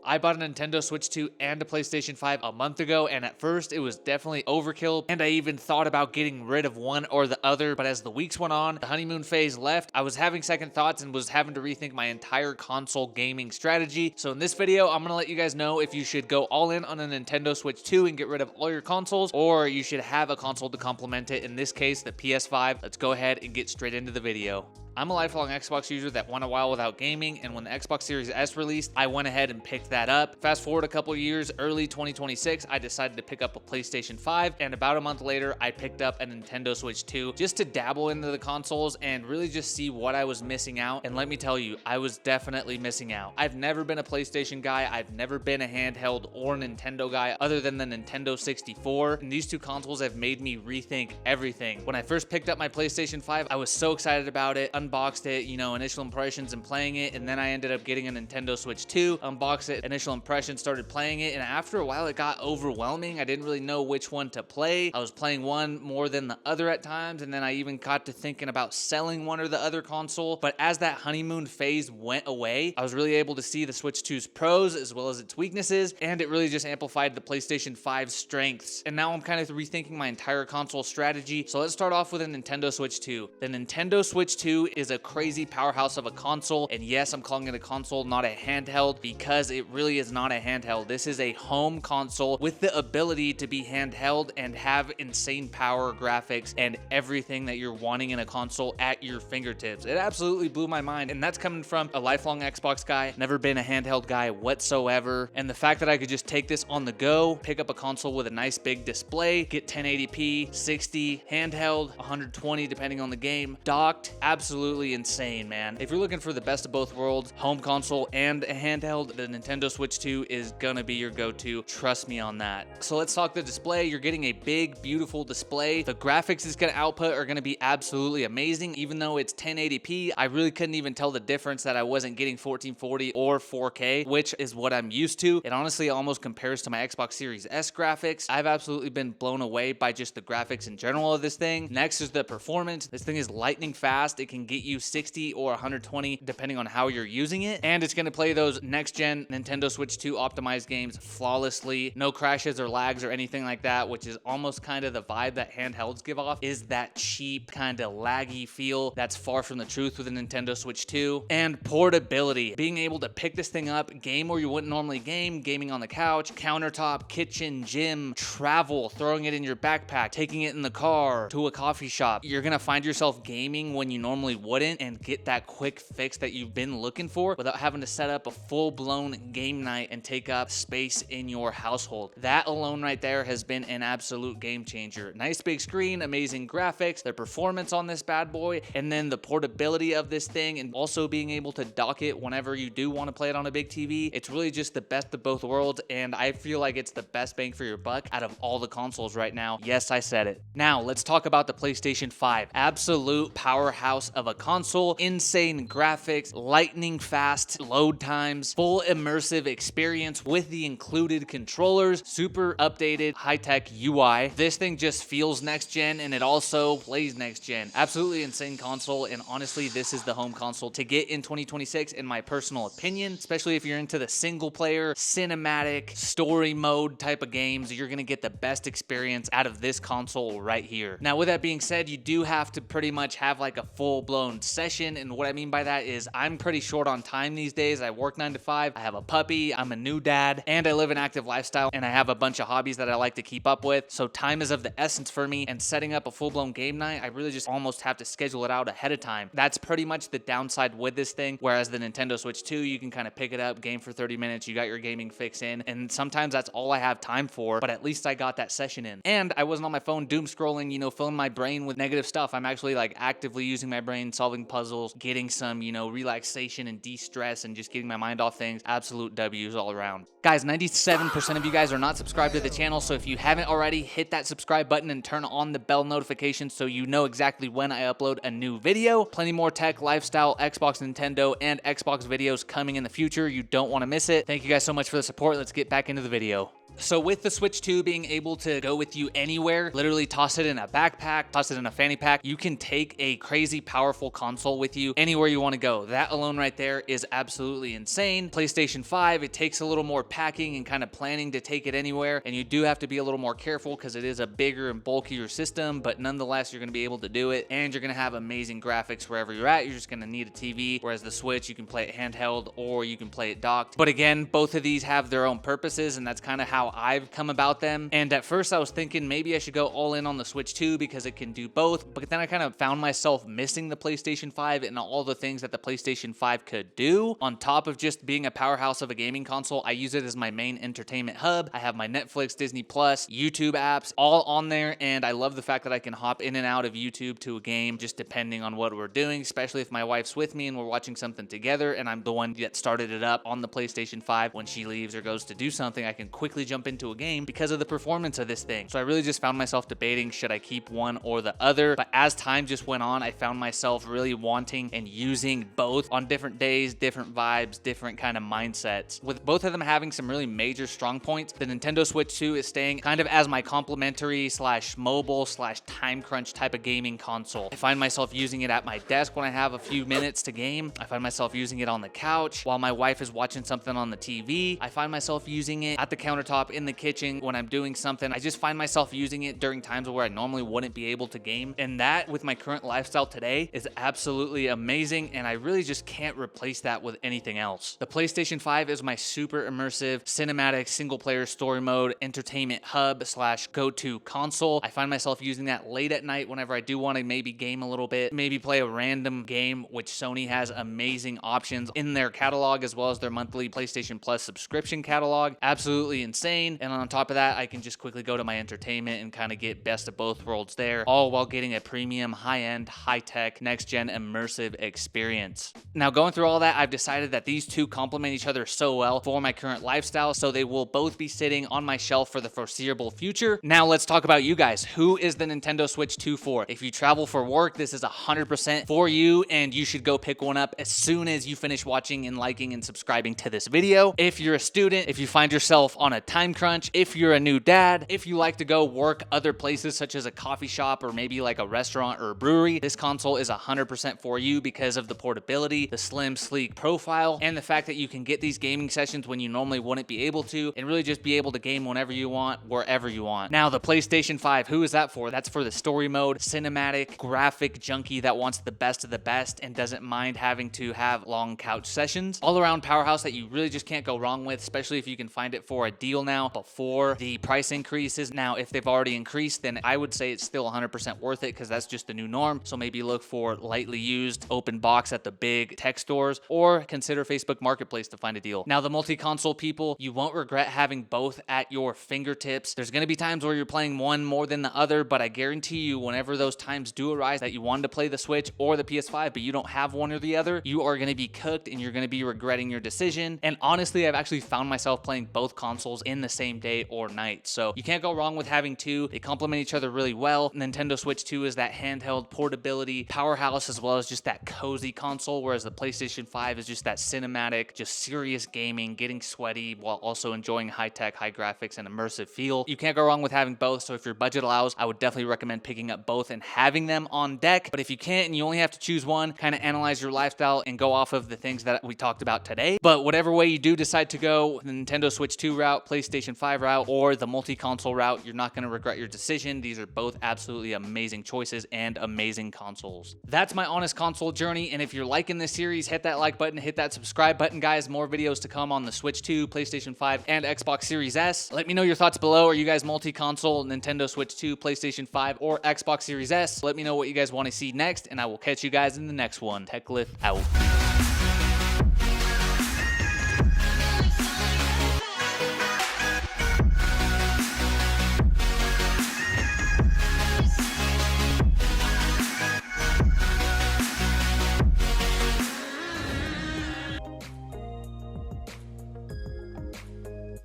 I bought a Nintendo Switch 2 and a PlayStation 5 a month ago, and at first it was definitely overkill, and I even thought about getting rid of one or the other, but as the weeks went on, the honeymoon phase left, I was having second thoughts and was having to rethink my entire console gaming strategy. So in this video, I'm gonna let you guys know if you should go all in on a Nintendo Switch 2 and get rid of all your consoles, or you should have a console to complement it, in this case, the PS5. Let's go ahead and get straight into the video. I'm a lifelong Xbox user that went a while without gaming, and when the Xbox Series S released, I went ahead and picked that up. Fast forward a couple years, early 2026, I decided to pick up a PlayStation 5, and about a month later, I picked up a Nintendo Switch 2 just to dabble into the consoles and really just see what I was missing out. And let me tell you, I was definitely missing out. I've never been a PlayStation guy. I've never been a handheld or Nintendo guy other than the Nintendo 64, and these two consoles have made me rethink everything. When I first picked up my PlayStation 5, I was so excited about it, unboxed it, initial impressions and playing it, and then I ended up getting a Nintendo Switch 2, unboxed it, initial impressions, started playing it, and after a while it got overwhelming. I didn't really know which one to play. I was playing one more than the other at times, and then I even got to thinking about selling one or the other console. But as that honeymoon phase went away, I was really able to see the Switch 2's pros as well as its weaknesses, and it really just amplified the PlayStation 5's strengths. And now I'm kind of rethinking my entire console strategy. So let's start off with a Nintendo Switch 2. The Nintendo Switch 2 is a crazy powerhouse of a console, and yes, I'm calling it a console, not a handheld, because it really is not a handheld. This is a home console with the ability to be handheld and have insane power, graphics, and everything that you're wanting in a console at your fingertips. It absolutely blew my mind, and that's coming from a lifelong Xbox guy, never been a handheld guy whatsoever. And the fact that I could just take this on the go, pick up a console with a nice big display, get 1080p, 60, handheld, 120 depending on the game, docked, absolutely insane, man. If you're looking for the best of both worlds, home console and a handheld, the Nintendo Switch 2 is gonna be your go-to. Trust me on that. So let's talk the display. You're getting a big, beautiful display. The graphics it's gonna output are gonna be absolutely amazing. Even though it's 1080p, I really couldn't even tell the difference that I wasn't getting 1440 or 4K, which is what I'm used to. It honestly almost compares to my Xbox Series S graphics. I've absolutely been blown away by just the graphics in general of this thing. Next is the performance. This thing is lightning fast. It can get you 60 or 120 depending on how you're using it, and it's going to play those next-gen Nintendo Switch 2 optimized games flawlessly. No crashes or lags or anything like that, which is almost kind of the vibe that handhelds give off, is that cheap kind of laggy feel. That's far from the truth with the Nintendo Switch 2. And portability, being able to pick this thing up, game where you wouldn't normally game, gaming on the couch, countertop, kitchen, gym, travel, throwing it in your backpack, taking it in the car to a coffee shop. You're gonna find yourself gaming when you normally wouldn't and get that quick fix that you've been looking for without having to set up a full-blown game night and take up space in your household. That alone right there has been an absolute game changer. Nice big screen, amazing graphics, the performance on this bad boy, and then the portability of this thing, and also being able to dock it whenever you do want to play it on a big TV. It's really just the best of both worlds, and I feel like it's the best bang for your buck out of all the consoles right now. Yes, I said it. Now, let's talk about the PlayStation 5. Absolute powerhouse of a console, insane graphics, lightning fast load times, full immersive experience with the included controllers, super updated high-tech UI. This thing just feels next gen, and it also plays next gen. Absolutely insane console, and honestly, this is the home console to get in 2026 in my personal opinion, especially if you're into the single player, cinematic, story mode type of games. You're gonna get the best experience out of this console right here. Now, with that being said, you do have to pretty much have like a full-blown session, and what I mean by that is I'm pretty short on time these days. I work 9 to 5, I have a puppy, I'm a new dad, and I live an active lifestyle, and I have a bunch of hobbies that I like to keep up with, so time is of the essence for me, and setting up a full-blown game night, I really just almost have to schedule it out ahead of time. That's pretty much the downside with this thing, whereas the Nintendo Switch 2, you can kind of pick it up, game for 30 minutes, you got your gaming fix in, and sometimes that's all I have time for, but at least I got that session in. And I wasn't on my phone doom scrolling, filling my brain with negative stuff. I'm actually like actively using my brain, solving puzzles, getting some, relaxation and de-stress, and just getting my mind off things. Absolute W's all around. Guys, 97% of you guys are not subscribed to the channel, so if you haven't already, hit that subscribe button and turn on the bell notification so you know exactly when I upload a new video. Plenty more tech, lifestyle, Xbox, Nintendo, and Xbox videos coming in the future. You don't want to miss it. Thank you guys so much for the support. Let's get back into the video. So with the Switch 2 being able to go with you anywhere, literally toss it in a backpack, toss it in a fanny pack, you can take a crazy powerful console with you anywhere you want to go. That alone right there is absolutely insane. PlayStation 5, it takes a little more packing and kind of planning to take it anywhere, and you do have to be a little more careful because it is a bigger and bulkier system, but nonetheless, you're going to be able to do it, and you're going to have amazing graphics wherever you're at. You're just going to need a TV, whereas the Switch, you can play it handheld or you can play it docked. But again, both of these have their own purposes, and that's kind of how I've come about them. And at first I was thinking maybe I should go all in on the Switch 2 because it can do both, but then I kind of found myself missing the PlayStation 5 and all the things that the PlayStation 5 could do. On top of just being a powerhouse of a gaming console, I use it as my main entertainment hub. I have my Netflix, Disney Plus, YouTube apps all on there, and I love the fact that I can hop in and out of YouTube to a game just depending on what we're doing, especially if my wife's with me and we're watching something together and I'm the one that started it up on the PlayStation 5. When she leaves or goes to do something, I can quickly jump into a game because of the performance of this thing. So I really just found myself debating, should I keep one or the other? But as time just went on, I found myself really wanting and using both on different days, different vibes, different kind of mindsets. With both of them having some really major strong points, the Nintendo Switch 2 is staying kind of as my complementary slash mobile slash time crunch type of gaming console. I find myself using it at my desk when I have a few minutes to game. I find myself using it on the couch while my wife is watching something on the TV. I find myself using it at the countertop in the kitchen when I'm doing something. I just find myself using it during times where I normally wouldn't be able to game. And that, with my current lifestyle today, is absolutely amazing, and I really just can't replace that with anything else. The PlayStation 5 is my super immersive, cinematic, single-player story mode, entertainment hub slash go-to console. I find myself using that late at night whenever I do want to maybe game a little bit, maybe play a random game, which Sony has amazing options in their catalog as well as their monthly PlayStation Plus subscription catalog. Absolutely insane. And on top of that, I can just quickly go to my entertainment and kind of get best of both worlds there, all while getting a premium, high-end, high-tech, next-gen immersive experience. Now, going through all that, I've decided that these two complement each other so well for my current lifestyle, so they will both be sitting on my shelf for the foreseeable future. Now, let's talk about you guys. Who is the Nintendo Switch 2 for? If you travel for work, this is 100% for you, and you should go pick one up as soon as you finish watching and liking and subscribing to this video. If you're a student, if you find yourself on a time crunch, if you're a new dad, if you like to go work other places such as a coffee shop or maybe like a restaurant or a brewery, this console is 100% for you because of the portability, the slim, sleek profile, and the fact that you can get these gaming sessions when you normally wouldn't be able to, and really just be able to game whenever you want, wherever you want. Now, the PlayStation 5, who is that for? That's for the story mode, cinematic, graphic junkie that wants the best of the best and doesn't mind having to have long couch sessions. All around powerhouse that you really just can't go wrong with, especially if you can find it for a deal now before the price increases. Now, if they've already increased, then I would say it's still 100% worth it because that's just the new norm. So maybe look for lightly used open box at the big tech stores, or consider Facebook Marketplace to find a deal. Now, the multi-console people, you won't regret having both at your fingertips. There's going to be times where you're playing one more than the other, but I guarantee you, whenever those times do arise that you wanted to play the Switch or the PS5, but you don't have one or the other, you are going to be cooked and you're going to be regretting your decision. And honestly, I've actually found myself playing both consoles in the same day or night. So you can't go wrong with having two. They complement each other really well. Nintendo Switch 2 is that handheld portability powerhouse as well as just that cozy console, whereas the PlayStation 5 is just that cinematic, just serious gaming, getting sweaty while also enjoying high-tech, high graphics, and immersive feel. You can't go wrong with having both, so if your budget allows, I would definitely recommend picking up both and having them on deck. But if you can't and you only have to choose one, kind of analyze your lifestyle and go off of the things that we talked about today. But whatever way you do decide to go, the Nintendo Switch 2 route, PlayStation 5 route, or the multi-console route, you're not going to regret your decision. These are both absolutely amazing choices and amazing consoles. That's my honest console journey, and if you're liking this series, hit that like button, hit that subscribe button, guys. More videos to come on the Switch 2, PlayStation 5, and Xbox Series S. Let me know your thoughts below. Are you guys multi-console, Nintendo Switch 2, PlayStation 5, or Xbox Series S? Let me know what you guys want to see next, and I will catch you guys in the next one. TechLith out.